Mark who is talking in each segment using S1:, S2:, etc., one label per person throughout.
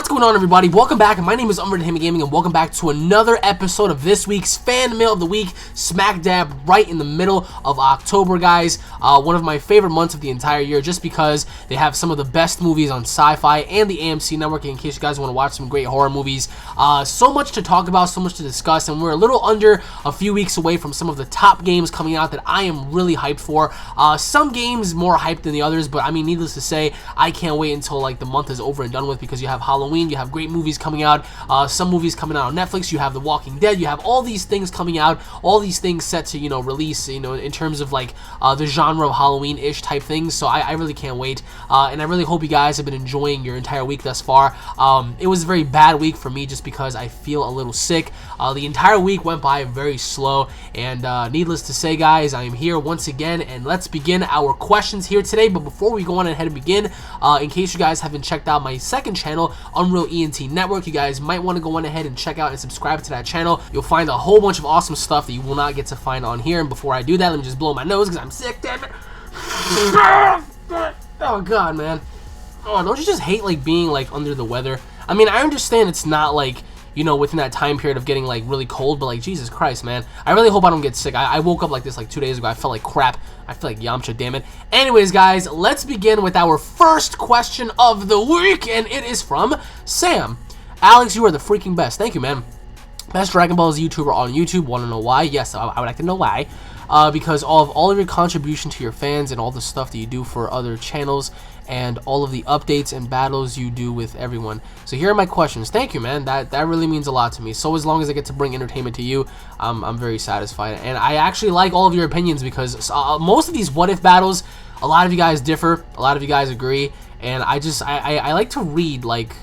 S1: What's going on, everybody? Welcome back. My name is UnrealEntGaming, and welcome back to another episode of this week's Fan Mail of the Week, smack dab right in the middle of October, guys. One of my favorite months of the entire year, just because they have some of the best movies on Sci-Fi and the AMC Network, in case you guys want to watch some great horror movies. So much to talk about, so much to discuss, and we're a little under a few weeks away from some of the top games coming out that I am really hyped for. Some games more hyped than the others, but I mean, needless to say, I can't wait until like the month is over and done with, because you have Halloween, you have great movies coming out, some movies coming out on Netflix, you have The Walking Dead, you have all these things coming out, all these things set to, release, in terms of like the genre of Halloween-ish type things. So I really can't wait, and I really hope you guys have been enjoying your entire week thus far. It was a very bad week for me just because I feel a little sick. The entire week went by very slow, and needless to say, guys, I am here once again, and let's begin our questions here today. But before we go on ahead and begin, in case you guys haven't checked out my second channel, UnrealEnt Network, you guys might want to go on ahead and check out and subscribe to that channel. You'll find a whole bunch of awesome stuff that you will not get to find on here. And before I do that, let me just blow my nose because I'm sick, damn it. Oh god, man. Oh, don't you just hate like being like under the weather? I mean, I understand it's not like, within that time period of getting like really cold, but like, Jesus Christ, man, I really hope I don't get sick. I woke up like this like 2 days ago. I felt like crap. I feel like Yamcha, damn it. Anyways, guys, let's begin with our first question of the week, and it is from Sam. Alex, you are the freaking best. Thank you, man. Best Dragon Ball Z YouTuber on YouTube. Want to know why? Yes, I would like to know why. Because of all of your contribution to your fans and all the stuff that you do for other channels and all of the updates and battles you do with everyone. So here are my questions. Thank you, man. That really means a lot to me. So as long as I get to bring entertainment to you, I'm very satisfied. And I actually like all of your opinions, because most of these what if battles, a lot of you guys differ, a lot of you guys agree, and I like to read, like,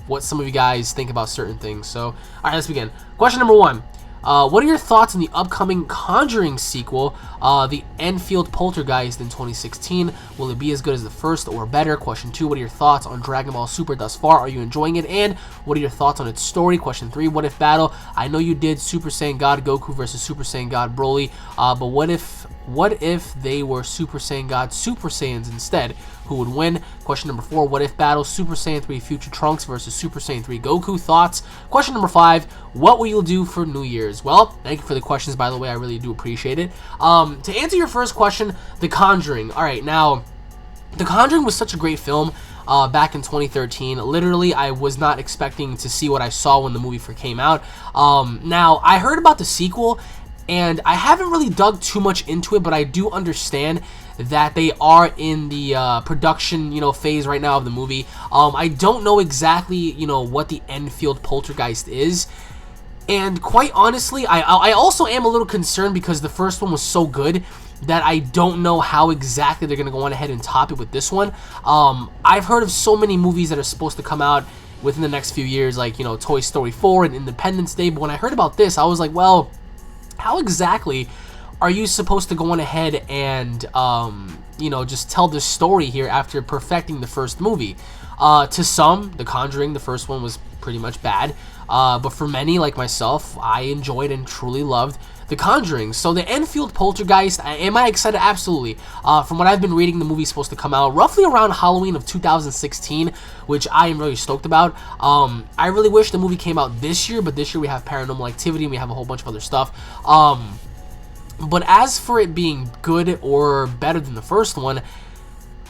S1: what some of you guys think about certain things. So all right, let's begin. Question number 1. What are your thoughts on the upcoming Conjuring sequel, the Enfield Poltergeist in 2016? Will it be as good as the first or better? Question 2, what are your thoughts on Dragon Ball Super thus far? Are you enjoying it? And what are your thoughts on its story? Question 3, what if battle? I know you did Super Saiyan God Goku versus Super Saiyan God Broly, but what if they were Super Saiyan God Super Saiyans instead? Who would win? Question number 4, what if battle? Super Saiyan 3 Future Trunks versus Super Saiyan 3 Goku. Thoughts? Question number 5, what will you do for New Year's? Well, thank you for the questions, by the way. I really do appreciate it. To answer your first question, The Conjuring. All right, now, The Conjuring was such a great film back in 2013. Literally, I was not expecting to see what I saw when the movie first came out. Now, I heard about the sequel, and I haven't really dug too much into it, but I do understand that they are in the production, phase right now of the movie. I don't know exactly, what the Enfield Poltergeist is. And quite honestly, I also am a little concerned because the first one was so good that I don't know how exactly they're going to go on ahead and top it with this one. I've heard of so many movies that are supposed to come out within the next few years, like, Toy Story 4 and Independence Day. But when I heard about this, I was like, well, how exactly are you supposed to go on ahead and, just tell this story here after perfecting the first movie? To some, The Conjuring, the first one, was pretty much bad. But for many, like myself, I enjoyed and truly loved The Conjuring. So the Enfield Poltergeist, am I excited? Absolutely. From what I've been reading, the movie's supposed to come out roughly around Halloween of 2016, which I am really stoked about. I really wish the movie came out this year, but this year we have Paranormal Activity and we have a whole bunch of other stuff. But as for it being good or better than the first one,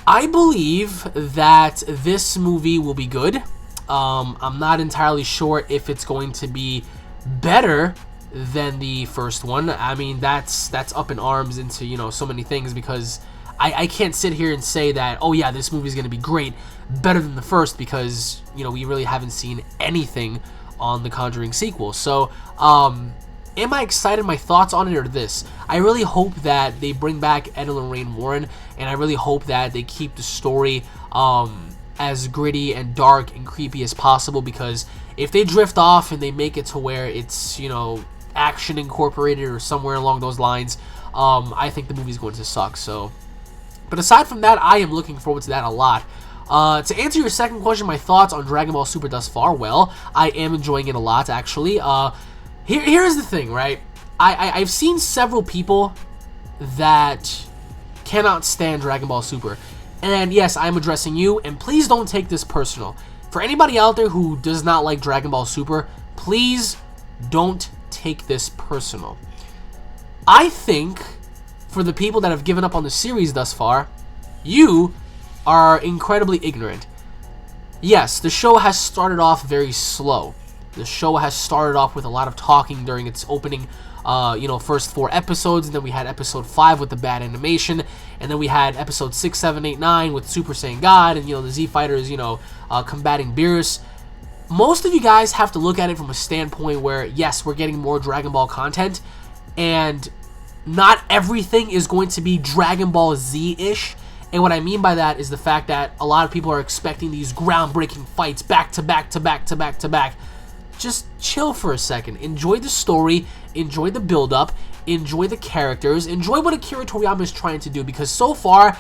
S1: I believe that this movie will be good. I'm not entirely sure if it's going to be better than the first one. I mean, that's up in arms into, so many things, because I can't sit here and say that, oh yeah, this movie is going to be great, better than the first, because, we really haven't seen anything on the Conjuring sequel. So, am I excited? My thoughts on it are this. I really hope that they bring back Ed and Lorraine Warren, and I really hope that they keep the story as gritty and dark and creepy as possible, because if they drift off and they make it to where it's, action incorporated or somewhere along those lines, I think the movie's going to suck. So, but aside from that, I am looking forward to that a lot. To answer your second question, my thoughts on Dragon Ball Super thus far, well, I am enjoying it a lot, actually. Here's the thing, right? I've seen several people that cannot stand Dragon Ball Super. And yes, I'm addressing you, and please don't take this personal. For anybody out there who does not like Dragon Ball Super, please don't take this personal. I think for the people that have given up on the series thus far, you are incredibly ignorant. Yes, the show has started off very slow. The show has started off with a lot of talking during its opening, first 4 episodes, and then we had episode 5 with the bad animation, and then we had episode 6, 7, 8, 9 with Super Saiyan God, and, the Z Fighters, combating Beerus. Most of you guys have to look at it from a standpoint where, yes, we're getting more Dragon Ball content, and not everything is going to be Dragon Ball Z-ish. And what I mean by that is the fact that a lot of people are expecting these groundbreaking fights back to back to back to back to back. Just chill for a second. Enjoy the story. Enjoy the build-up. Enjoy the characters. Enjoy what Akira Toriyama is trying to do. Because so far,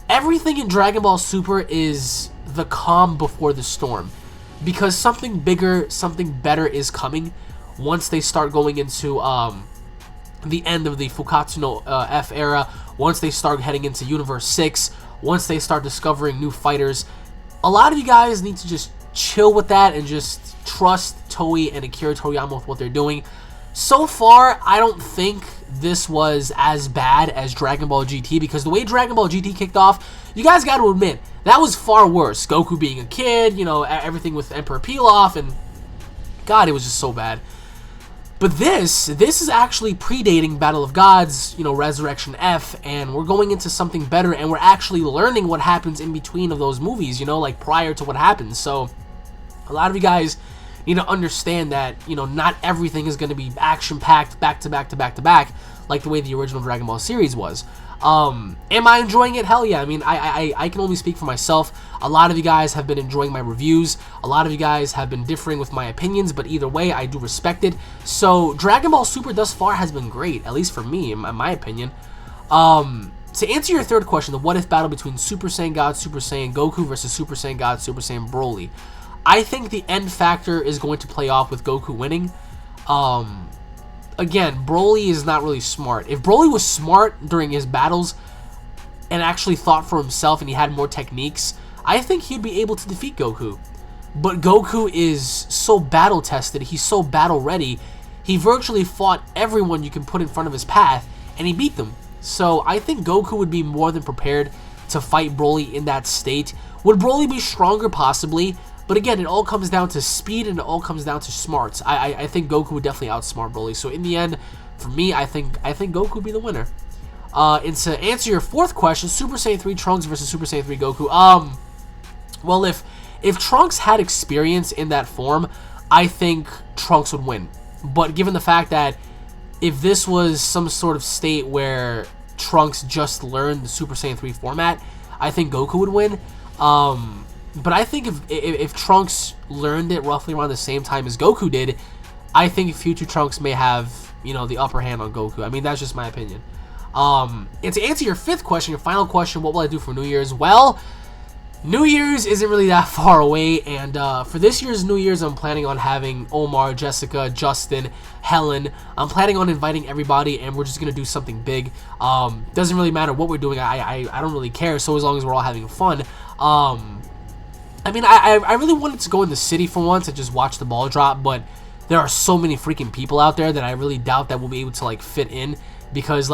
S1: everything in Dragon Ball Super is the calm before the storm. Because something bigger, something better is coming once they start going into the end of the Fukatsu no F era, once they start heading into Universe 6, once they start discovering new fighters. A lot of you guys need to just chill with that and just trust Toei and Akira Toriyama with what they're doing. So far, I don't think this was as bad as Dragon Ball GT, because the way Dragon Ball GT kicked off, you guys got to admit, that was far worse. Goku being a kid, everything with Emperor Pilaf, and God, it was just so bad. But this is actually predating Battle of Gods, Resurrection F, and we're going into something better, and we're actually learning what happens in between of those movies, like prior to what happens. So a lot of you guys need to understand that, not everything is going to be action-packed back to back to back to back like the way the original Dragon Ball series was. Am I enjoying it? Hell yeah. I mean, I can only speak for myself. A lot of you guys have been enjoying my reviews. A lot of you guys have been differing with my opinions, but either way, I do respect it. So, Dragon Ball Super thus far has been great, at least for me, in my opinion. To answer your third question, the what-if battle between Super Saiyan God, Super Saiyan Goku versus Super Saiyan God, Super Saiyan Broly. I think the end factor is going to play off with Goku winning. Again, Broly is not really smart. If Broly was smart during his battles and actually thought for himself and he had more techniques, I think he'd be able to defeat Goku. But Goku is so battle-tested, he's so battle-ready, he virtually fought everyone you can put in front of his path, and he beat them. So I think Goku would be more than prepared to fight Broly in that state. Would Broly be stronger? Possibly. But again, it all comes down to speed and it all comes down to smarts. I think Goku would definitely outsmart Broly. So in the end, for me, I think Goku would be the winner. And to answer your fourth question, Super Saiyan 3 Trunks versus Super Saiyan 3 Goku. Well, if Trunks had experience in that form, I think Trunks would win. But given the fact that if this was some sort of state where Trunks just learned the Super Saiyan 3 format, I think Goku would win. But I think if Trunks learned it roughly around the same time as Goku did, I think future Trunks may have, the upper hand on Goku. I mean, that's just my opinion. And to answer your fifth question, your final question, what will I do for New Year's? Well, New Year's isn't really that far away, and for this year's New Year's, I'm planning on having Omar, Jessica, Justin, Helen. I'm planning on inviting everybody, and we're just going to do something big. Doesn't really matter what we're doing. I don't really care, so as long as we're all having fun. I mean, I really wanted to go in the city for once and just watch the ball drop, but there are so many freaking people out there that I really doubt that we'll be able to, fit in, because,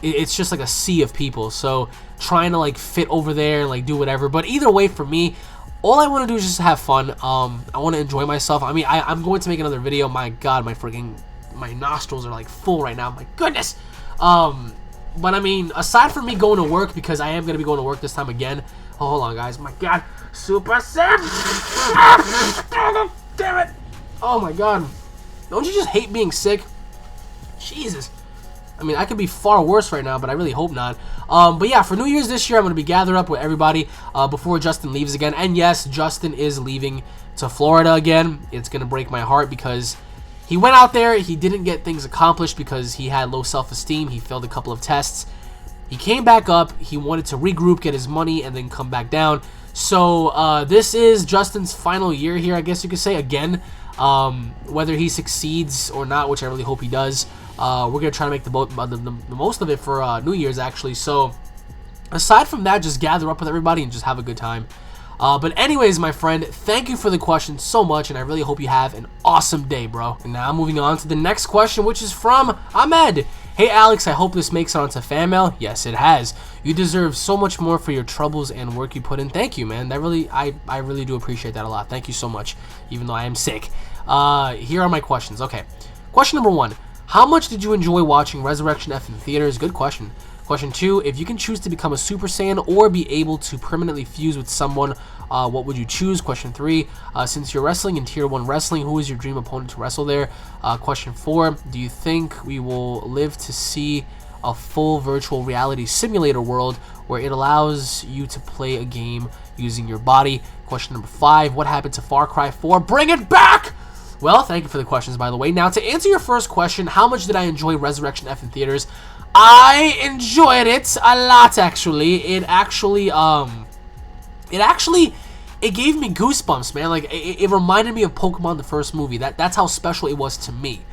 S1: it's just, a sea of people, so trying to, fit over there and, do whatever. But either way, for me, all I want to do is just have fun. I want to enjoy myself. I mean, I'm going to make another video. My God, my nostrils are, full right now. My goodness. But, I mean, aside from me going to work, because I am going to be going to work this time again. Oh, hold on, guys. My God. Super Saiyan! Damn it! Oh my God. Don't you just hate being sick? Jesus. I mean, I could be far worse right now, but I really hope not. But yeah, for New Year's this year, I'm going to be gathered up with everybody before Justin leaves again. And yes, Justin is leaving to Florida again. It's going to break my heart because he went out there. He didn't get things accomplished because he had low self-esteem. He failed a couple of tests. He came back up. He wanted to regroup, get his money, and then come back down. So, this is Justin's final year here, I guess you could say, again. Whether he succeeds or not, which I really hope he does, we're going to try to make the most of it for New Year's, actually. So, aside from that, just gather up with everybody and just have a good time. But anyways, my friend, thank you for the question so much, and I really hope you have an awesome day, bro. And now moving on to the next question, which is from Ahmed. Hey Alex, I hope this makes it onto fan mail. Yes, it has. You deserve so much more for your troubles and work you put in. Thank you, man. I really do appreciate that a lot. Thank you so much, even though I am sick. Here are my questions. Okay. Question number 1. How much did you enjoy watching Resurrection F in theaters? Good question. Question 2. If you can choose to become a Super Saiyan or be able to permanently fuse with someone, what would you choose? Question 3. Since you're wrestling in Tier 1 Wrestling, who is your dream opponent to wrestle there? Question 4. Do you think we will live to see a full virtual reality simulator world where it allows you to play a game using your body? Question number 5. What happened to Far Cry 4? Bring it back! Well, thank you for the questions, by the way. Now, to answer your first question, how much did I enjoy Resurrection F in theaters? I enjoyed it a lot, actually. It gave me goosebumps, man. Like, it reminded me of Pokemon, the first movie. That's how special it was to me.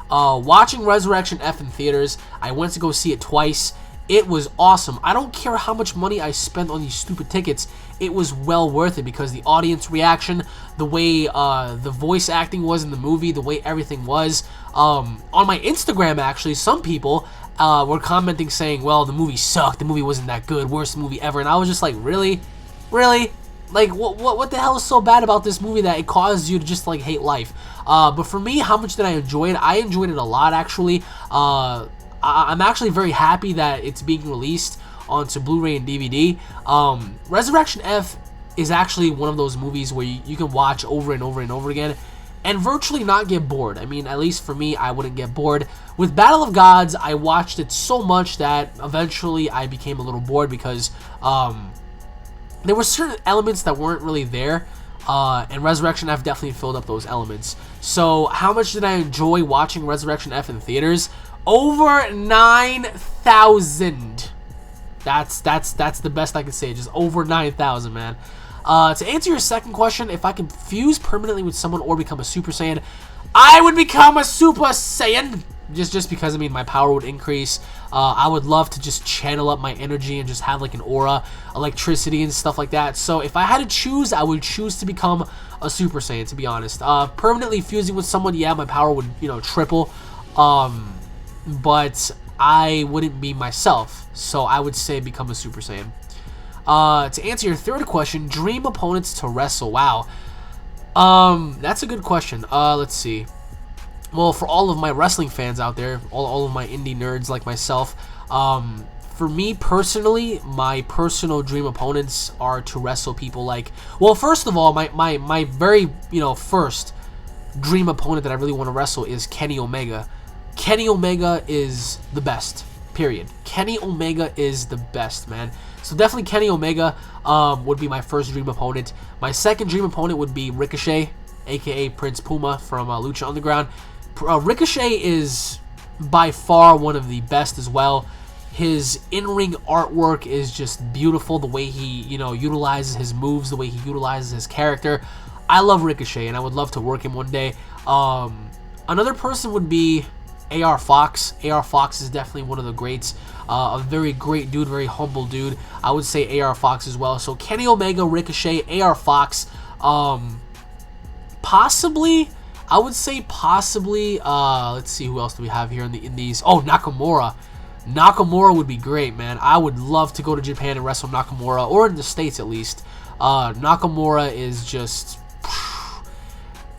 S1: Watching Resurrection F in theaters, I went to go see it twice. It was awesome. I don't care how much money I spent on these stupid tickets. It was well worth it because the audience reaction, the way the voice acting was in the movie, the way everything was. On my Instagram, actually, some people were commenting saying, well, the movie sucked. The movie wasn't that good. Worst movie ever. And I was just like, really? Really? Like, what the hell is so bad about this movie that it caused you to just, like, hate life? But for me, how much did I enjoy it? I enjoyed it a lot, actually. I'm actually very happy that it's being released onto Blu-ray and DVD. Resurrection F is actually one of those movies where you can watch over and over and over again and virtually not get bored. I mean, at least for me, I wouldn't get bored. With Battle of Gods, I watched it so much that eventually I became a little bored because there were certain elements that weren't really there, and Resurrection F definitely filled up those elements. So how much did I enjoy watching Resurrection F in theaters? Over 9,000. That's the best I can say. Just over 9,000, man. To answer your second question, if I can fuse permanently with someone or become a Super Saiyan, I would become a Super Saiyan. Just because, I mean, my power would increase. I would love to just channel up my energy and just have like an aura, electricity and stuff like that. So if I had to choose, I would choose to become a Super Saiyan, to be honest. Permanently fusing with someone, yeah, my power would, triple. But I wouldn't be myself, so I would say become a Super Saiyan. To answer your third question, dream opponents to wrestle. Wow. That's a good question. Let's see. Well, for all of my wrestling fans out there, all of my indie nerds like myself, for me personally, my personal dream opponents are to wrestle people like... Well, first of all, my very, first dream opponent that I really want to wrestle is Kenny Omega. Kenny Omega is the best, period. Kenny Omega is the best, man. So definitely Kenny Omega would be my first dream opponent. My second dream opponent would be Ricochet, a.k.a. Prince Puma from Lucha Underground. Ricochet is by far one of the best as well. His in-ring artwork is just beautiful. The way he, utilizes his moves, the way he utilizes his character. I love Ricochet, and I would love to work him one day. Another person would be AR Fox. AR Fox is definitely one of the greats. A very great dude, very humble dude. I would say AR Fox as well. So Kenny Omega, Ricochet, AR Fox. Possibly, I would say possibly. Let's see, who else do we have here in the Indies? Oh, Nakamura. Nakamura would be great, man. I would love to go to Japan and wrestle Nakamura, or in the States at least. Nakamura is just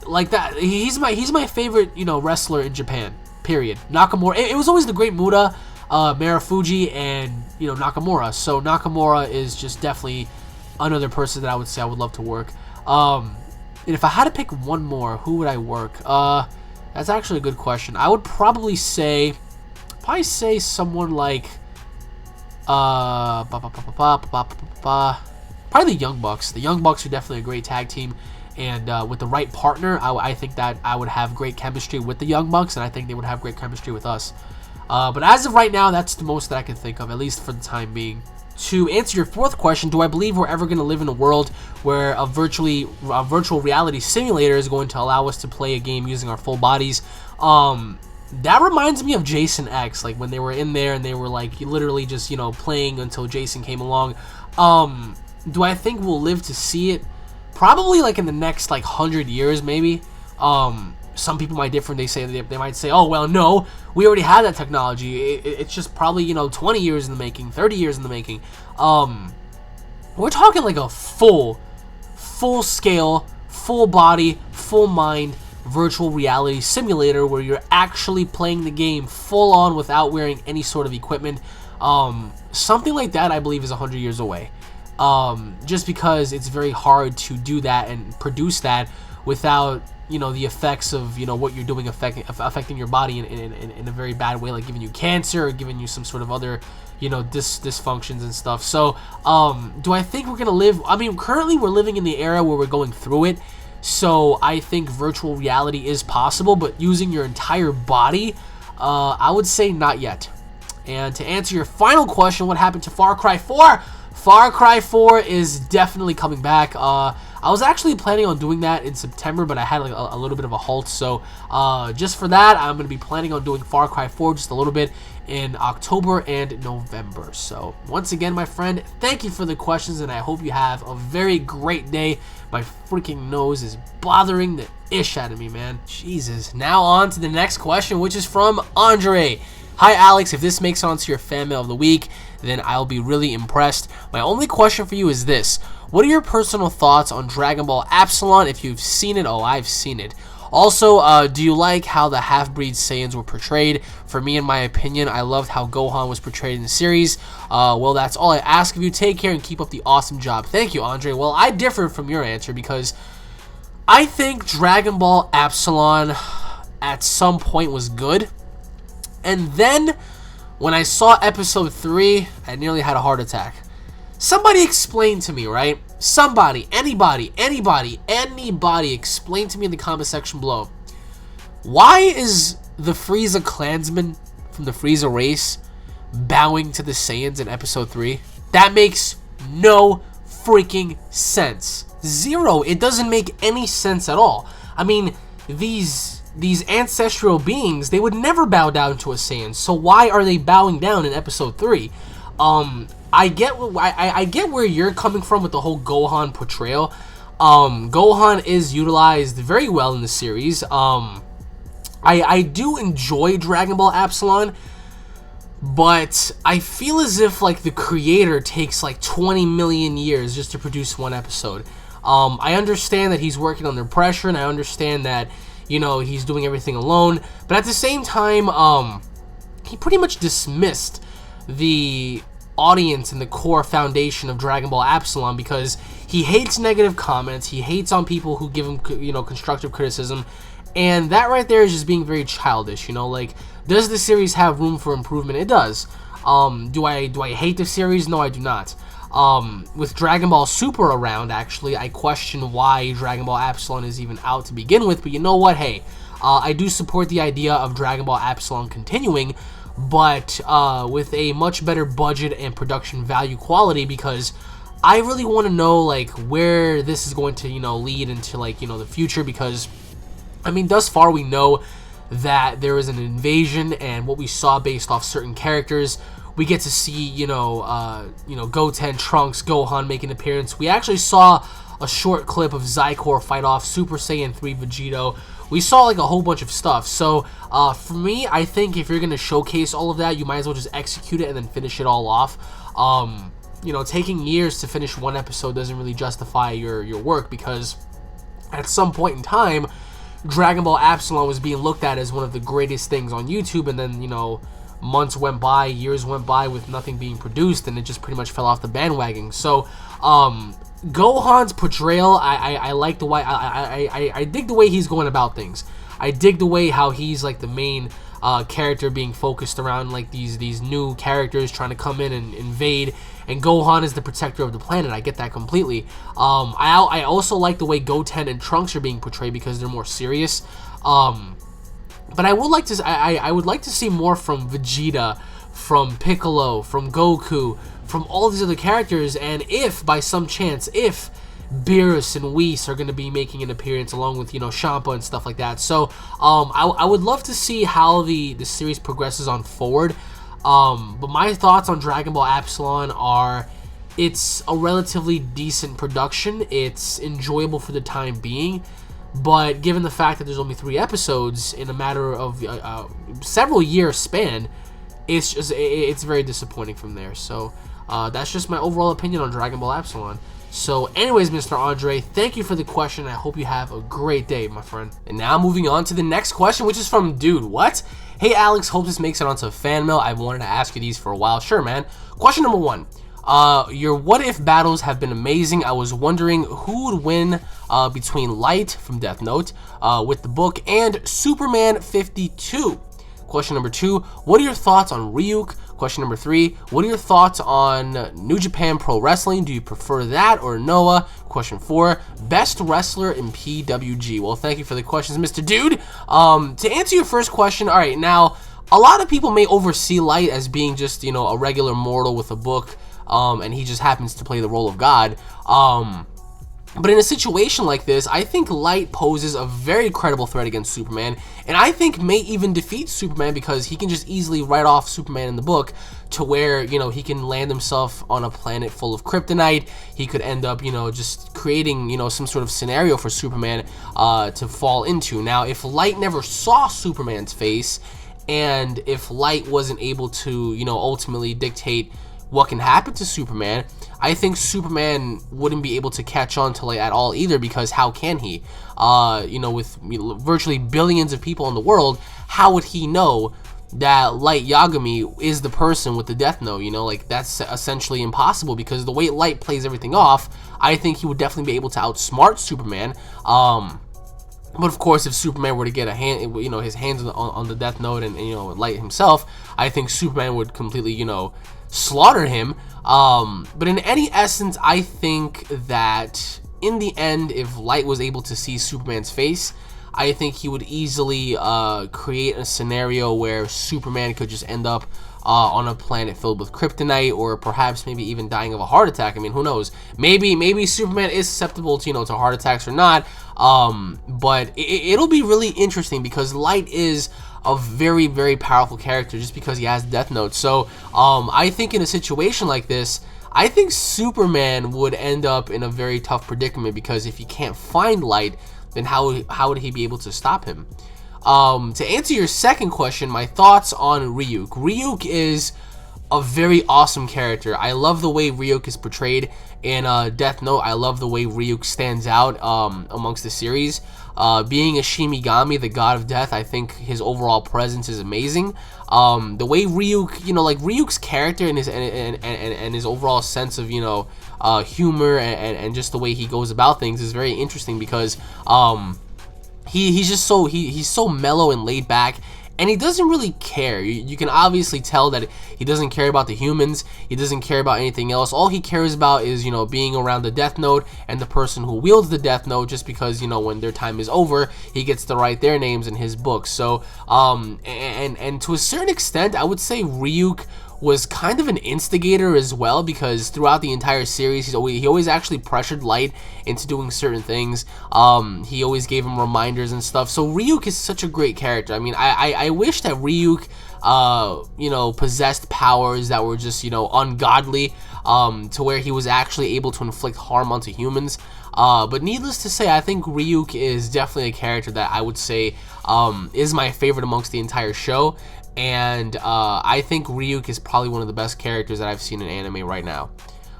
S1: like that. He's my favorite, wrestler in Japan. Period. Nakamura. It was always the Great Muta, Marufuji, and Nakamura. So Nakamura is just definitely another person that I would say I would love to work. And if I had to pick one more, who would I work? That's actually a good question. I would probably say someone like probably the Young Bucks. The Young Bucks are definitely a great tag team. And with the right partner, I think that I would have great chemistry with the Young Bucks, and I think they would have great chemistry with us. But as of right now, that's the most that I can think of, at least for the time being. To answer your fourth question, do I believe we're ever going to live in a world where a virtual reality simulator is going to allow us to play a game using our full bodies? That reminds me of Jason X, like when they were in there and they were like literally just, playing until Jason came along. Do I think we'll live to see it? Probably like in the next like 100 years, maybe. Some people might differ. They might say, oh well, no, we already had that technology. It's just probably 20 years in the making, 30 years in the making. We're talking like a full scale, full body, full mind virtual reality simulator where you're actually playing the game full on without wearing any sort of equipment. Something like that, I believe, is 100 years away. Just because it's very hard to do that and produce that without the effects of what you're doing affecting your body in a very bad way, like giving you cancer or giving you some sort of other dysfunctions and stuff. So do I think we're gonna live? I mean, currently we're living in the era where we're going through it, so I think virtual reality is possible, but using your entire body, I would say not yet. And to answer your final question, what happened to Far Cry 4? Far Cry 4 is definitely coming back. I was actually planning on doing that in September, but I had like a little bit of a halt. So just for that, I'm going to be planning on doing Far Cry 4 just a little bit in October and November. So once again, my friend, thank you for the questions, and I hope you have a very great day. My freaking nose is bothering the ish out of me, man. Jesus. Now on to the next question, which is from Andre. Hi Alex, if this makes it onto your fan mail of the week, then I'll be really impressed. My only question for you is this: what are your personal thoughts on Dragon Ball Epsilon? If you've seen it, I've seen it. Also, do you like how the half-breed Saiyans were portrayed? For me, in my opinion, I loved how Gohan was portrayed in the series. Well, that's all I ask of you. Take care and keep up the awesome job. Thank you, Andre. Well, I differ from your answer because I think Dragon Ball Epsilon at some point was good. And then, when I saw episode 3, I nearly had a heart attack. Somebody explain to me, right? Somebody, anybody, explain to me in the comment section below. Why is the Frieza clansman from the Frieza race bowing to the Saiyans in episode 3? That makes no freaking sense. Zero. It doesn't make any sense at all. I mean, these ancestral beings, they would never bow down to a Saiyan, so why are they bowing down in episode 3? I get where you're coming from with the whole Gohan portrayal. Gohan is utilized very well in the series. I do enjoy Dragon Ball Epsilon, but I feel as if like the creator takes like 20 million years just to produce one episode. I understand that he's working under pressure, and I understand that he's doing everything alone, but at the same time, he pretty much dismissed the audience and the core foundation of Dragon Ball Epsilon because he hates negative comments, he hates on people who give him constructive criticism, and that right there is just being very childish. Like, does the series have room for improvement? It does. Do I hate the series? No, I do not. With Dragon Ball Super around, actually, I question why Dragon Ball Epsilon is even out to begin with, but you know what, hey, I do support the idea of Dragon Ball Epsilon continuing, but with a much better budget and production value quality, because I really want to know, like, where this is going to, lead into, like, the future, because, I mean, thus far we know that there is an invasion, and what we saw based off certain characters, we get to see, Goten, Trunks, Gohan make an appearance. We actually saw a short clip of Zycor fight off Super Saiyan 3 Vegito. We saw like a whole bunch of stuff. So for me, I think if you're going to showcase all of that, you might as well just execute it and then finish it all off. Taking years to finish one episode doesn't really justify your work, because at some point in time, Dragon Ball Epsilon was being looked at as one of the greatest things on YouTube, and then, months went by, years went by with nothing being produced, and it just pretty much fell off the bandwagon. So, Gohan's portrayal, I like the way, I dig the way he's going about things. I dig the way how he's like the main character being focused around like these new characters trying to come in and invade, and Gohan is the protector of the planet. I get that completely. I also like the way Goten and Trunks are being portrayed because they're more serious. But I would like to I would like to see more from Vegeta, from Piccolo, from Goku, from all these other characters, and if by some chance, if Beerus and Whis are going to be making an appearance along with, Champa and stuff like that. So I would love to see how the series progresses on forward. But my thoughts on Dragon Ball Epsilon are, it's a relatively decent production. It's enjoyable for the time being, but given the fact that there's only 3 episodes in a matter of several years span, it's very disappointing from there. So that's just my overall opinion on Dragon Ball Epsilon. So anyways, Mr. Andre, thank you for the question. I hope you have a great day, my friend. And now moving on to the next question, which is from Dude What? Hey Alex, hope this makes it onto fan mail. I've wanted to ask you these for a while. Sure, man. Question number 1. Your what if battles have been amazing. I was wondering who would win between Light from Death Note with the book and Superman 52. Question number 2, what are your thoughts on Ryuk? Question number 3, what are your thoughts on New Japan Pro Wrestling? Do you prefer that or Noah? Question 4, best wrestler in PWG? Well, thank you for the questions, Mr. Dude. To answer your first question, all right, now, a lot of people may oversee Light as being just, you know, a regular mortal with a book, and he just happens to play the role of God. But in a situation like this, I think Light poses a very credible threat against Superman, and I think may even defeat Superman because he can just easily write off Superman in the book to where, you know, he can land himself on a planet full of kryptonite. He could end up, you know, just creating, you know, some sort of scenario for Superman to fall into. Now, if Light never saw Superman's face, and if Light wasn't able to, you know, ultimately dictate what can happen to Superman, I think Superman wouldn't be able to catch on to Light at all either, because how can he? You know, with virtually billions of people in the world, how would he know that Light Yagami is the person with the Death Note? You know, like, that's essentially impossible, because the way Light plays everything off, I think he would definitely be able to outsmart Superman. But of course, if Superman were to get his hands on the Death Note and, you know, Light himself, I think Superman would completely, you know, slaughter him. But in any essence, I think that in the end, if Light was able to see Superman's face, I think he would easily create a scenario where Superman could just end up on a planet filled with kryptonite, or perhaps maybe even dying of a heart attack. I mean, who knows? Maybe Superman is susceptible to, you know, to heart attacks or not. But it'll be really interesting, because Light is a very, very powerful character just because he has Death Note. So I think in a situation like this, I think Superman would end up in a very tough predicament, because if he can't find Light, then how would he be able to stop him? To answer your second question, my thoughts on Ryuk. Ryuk is a very awesome character. I love the way Ryuk is portrayed in Death Note. I love the way Ryuk stands out amongst the series. Being a Shinigami, the god of death, I think his overall presence is amazing. The way Ryuk, you know, like Ryuk's character and his overall sense of, you know, humor and just the way he goes about things is very interesting, because he's just he's so mellow and laid back, and he doesn't really care. You can obviously tell that he doesn't care about the humans. He doesn't care about anything else. All he cares about is, you know, being around the Death Note and the person who wields the Death Note, just because, you know, when their time is over, he gets to write their names in his book. So, and to a certain extent, I would say Ryuk was kind of an instigator as well, because throughout the entire series, he always actually pressured Light into doing certain things. He always gave him reminders and stuff. So Ryuk is such a great character. I mean, I wish that Ryuk, you know, possessed powers that were just, you know, ungodly, to where he was actually able to inflict harm onto humans. But needless to say, I think Ryuk is definitely a character that I would say is my favorite amongst the entire show. And I think Ryuk is probably one of the best characters that I've seen in anime right now.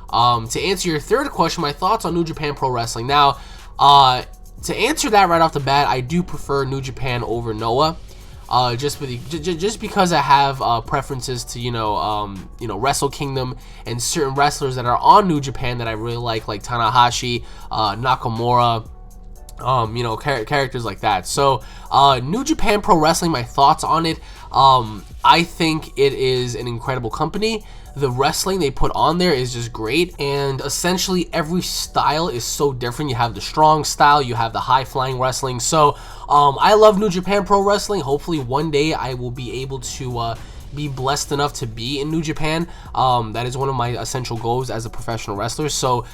S1: To answer your third question, my thoughts on New Japan Pro Wrestling. Now, to answer that right off the bat, I do prefer New Japan over Noah. Just because I have preferences to, you know, Wrestle Kingdom and certain wrestlers that are on New Japan that I really like Tanahashi, Nakamura, you know, characters like that. So New Japan Pro Wrestling, my thoughts on it, I think it is an incredible company. The wrestling they put on there is just great, and essentially every style is so different. You have the strong style, you have the high-flying wrestling. So I love New Japan Pro Wrestling. Hopefully one day I will be able to be blessed enough to be in New Japan. That is one of my essential goals as a professional wrestler. So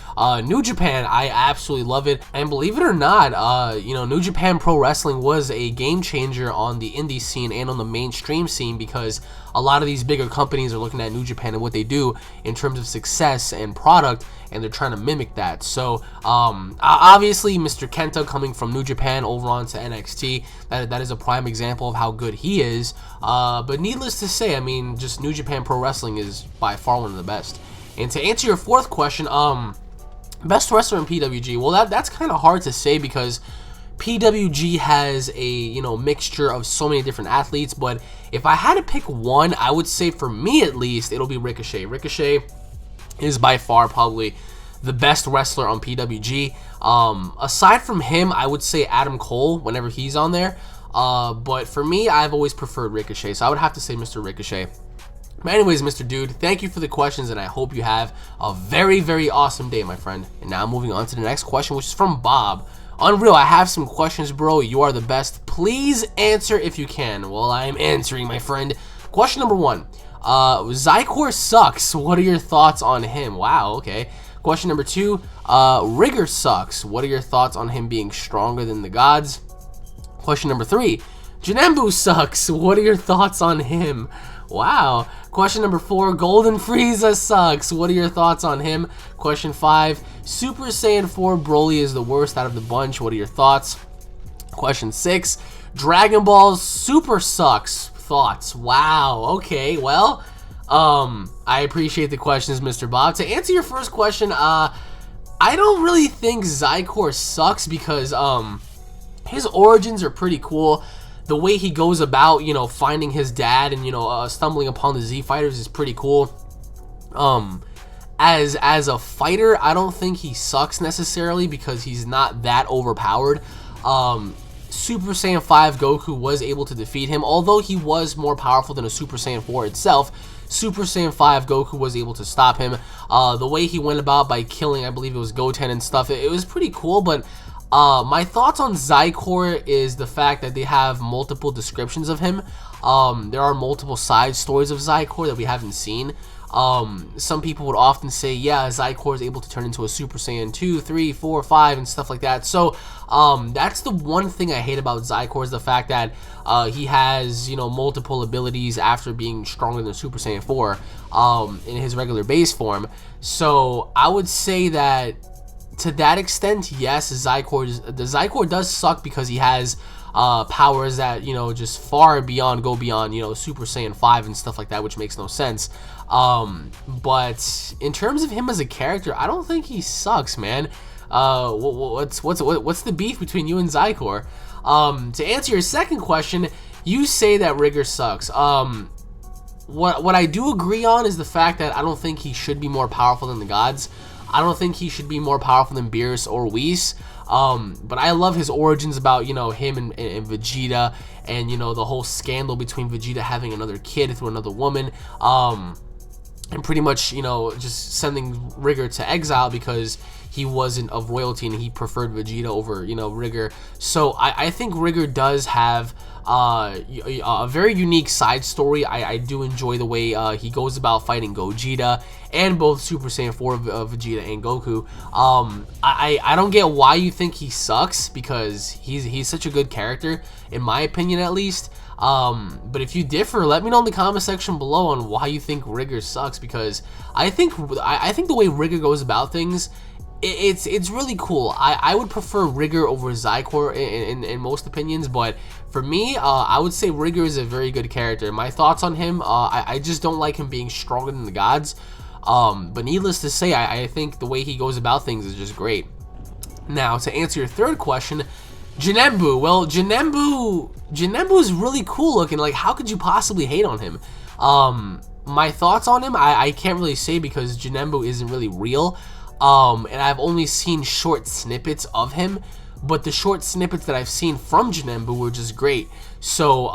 S1: New Japan, I absolutely love it. And believe it or not, you know, New Japan Pro Wrestling was a game changer on the indie scene and on the mainstream scene, because a lot of these bigger companies are looking at New Japan and what they do in terms of success and product, and they're trying to mimic that. So obviously Mr. Kenta coming from New Japan over onto NXT, that is a prime example of how good he is. But needless to say, I mean, just New Japan Pro Wrestling is by far one of the best. And to answer your fourth question, best wrestler in PWG, well, that's kind of hard to say, because PWG has a, you know, mixture of so many different athletes. But if I had to pick one, I would say, for me at least, it'll be Ricochet. Ricochet is by far probably the best wrestler on PWG. Aside from him, I would say Adam Cole whenever he's on there. But for me, I've always preferred Ricochet, so I would have to say Mr. Ricochet. But anyways, Mr. Dude, thank you for the questions, and I hope you have a very, very awesome day, my friend. And now moving on to the next question, which is from Bob. Unreal, I have some questions, bro. You are the best. Please answer if you can. Well, I am answering, my friend. Question number 1. Xykor sucks. What are your thoughts on him? Wow, okay. Question number 2. Rigger sucks. What are your thoughts on him being stronger than the gods? Question number 3. Janembu sucks. What are your thoughts on him? Wow. Question number 4. Golden Frieza sucks. What are your thoughts on him? Question 5. Super Saiyan 4 Broly is the worst out of the bunch. What are your thoughts? Question 6. Dragon Ball Super sucks. Thoughts? Wow. Okay. Well, I appreciate the questions, Mr. Bob. To answer your first question, I don't really think Xykor sucks, because his origins are pretty cool. The way he goes about, you know, finding his dad and, you know, stumbling upon the Z Fighters is pretty cool. As a fighter, I don't think he sucks necessarily, because he's not that overpowered. Super Saiyan 5 Goku was able to defeat him, although he was more powerful than a Super Saiyan 4 itself. Super Saiyan 5 Goku was able to stop him. The way he went about by killing, I believe it was Goten and stuff, it was pretty cool. But my thoughts on Xykor is the fact that they have multiple descriptions of him. There are multiple side stories of Xykor that we haven't seen. Some people would often say, yeah, Xykor is able to turn into a Super Saiyan 2, 3, 4, 5, and stuff like that. So, that's the one thing I hate about Xykor, is the fact that he has, you know, multiple abilities after being stronger than Super Saiyan 4 in his regular base form. So, I would say that to that extent, yes, Xykor does suck, because he has powers that, you know, just far beyond, go beyond, you know, Super Saiyan 5 and stuff like that, which makes no sense. But in terms of him as a character, I don't think he sucks, man. What's the beef between you and Xykor? To answer your second question, you say that Rigger sucks. What I do agree on is the fact that I don't think he should be more powerful than the gods. I don't think he should be more powerful than Beerus or Whis. But I love his origins about, you know, him and Vegeta, and, you know, the whole scandal between Vegeta having another kid through another woman. And pretty much, you know, just sending Rigger to exile because he wasn't of royalty and he preferred Vegeta over, you know, Rigger. So I think Rigger does have a very unique side story. I do enjoy the way he goes about fighting Gogeta and both Super Saiyan 4 Vegeta and Goku. I don't get why you think he sucks, because he's such a good character, in my opinion at least. But if you differ, let me know in the comment section below on why you think Rigger sucks, because I think the way Rigger goes about things, it's really cool. I would prefer Rigger over Xykor in most opinions, but for me, I would say Rigger is a very good character. My thoughts on him, I just don't like him being stronger than the gods. But needless to say, I think the way he goes about things is just great. Now, to answer your third question, Janembu. Well, Janembu is really cool looking. Like, how could you possibly hate on him? My thoughts on him, I can't really say, because Janembu isn't really real. And I've only seen short snippets of him, but the short snippets that I've seen from Janembu were just great. So,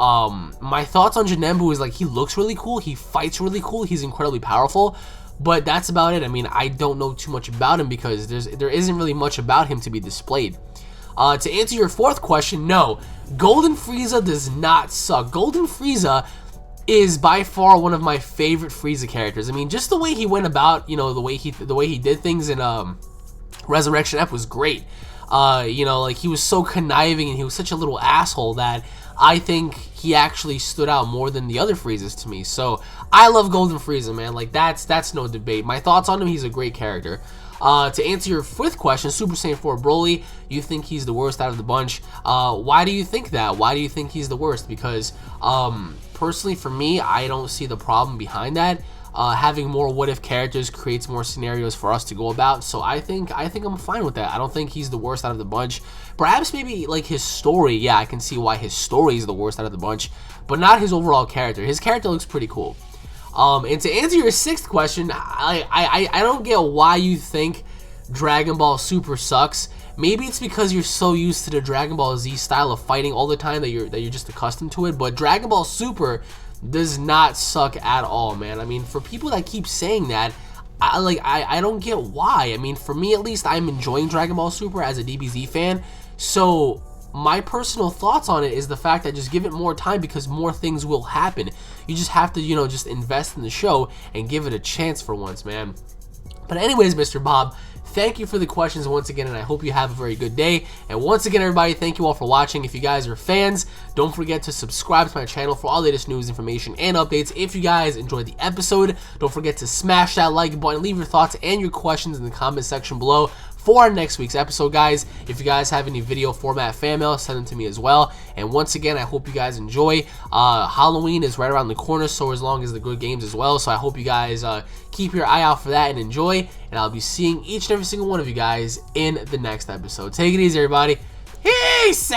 S1: my thoughts on Janembu is, like, he looks really cool, he fights really cool, he's incredibly powerful, but that's about it. I mean, I don't know too much about him, because there isn't really much about him to be displayed. To answer your fourth question, no, Golden Frieza does not suck. Golden Frieza is by far one of my favorite Frieza characters. I mean, just the way he went about, you know, the way he did things in Resurrection F was great. You know, like, he was so conniving and he was such a little asshole that I think he actually stood out more than the other Friezas to me. So I love Golden Frieza, man. Like, that's no debate. My thoughts on him: he's a great character. To answer your fifth question, Super Saiyan 4 Broly, you think he's the worst out of the bunch. Why do you think that? Why do you think he's the worst? Because personally, for me, I don't see the problem behind that. Having more what-if characters creates more scenarios for us to go about, so I think I'm fine with that. I don't think he's the worst out of the bunch. Perhaps maybe like his story, yeah, I can see why his story is the worst out of the bunch, but not his overall character. His character looks pretty cool. And to answer your sixth question, I don't get why you think Dragon Ball Super sucks. Maybe it's because you're so used to the Dragon Ball Z style of fighting all the time that you're just accustomed to it. But Dragon Ball Super does not suck at all, man. I mean, for people that keep saying that, I don't get why. I mean, for me at least, I'm enjoying Dragon Ball Super as a DBZ fan. So my personal thoughts on it is the fact that just give it more time, because more things will happen. You just have to, you know, just invest in the show and give it a chance for once, man. But anyways, Mr. Bob, thank you for the questions once again, and I hope you have a very good day. And once again, everybody, thank you all for watching. If you guys are fans, don't forget to subscribe to my channel for all the latest news, information, and updates. If you guys enjoyed the episode, don't forget to smash that like button, leave your thoughts and your questions in the comment section below for our next week's episode, guys. If you guys have any video format fan mail, send them to me as well. And once again, I hope you guys enjoy. Halloween is right around the corner, so as long as the good games as well. So I hope you guys keep your eye out for that and enjoy. And I'll be seeing each and every single one of you guys in the next episode. Take it easy, everybody. Peace!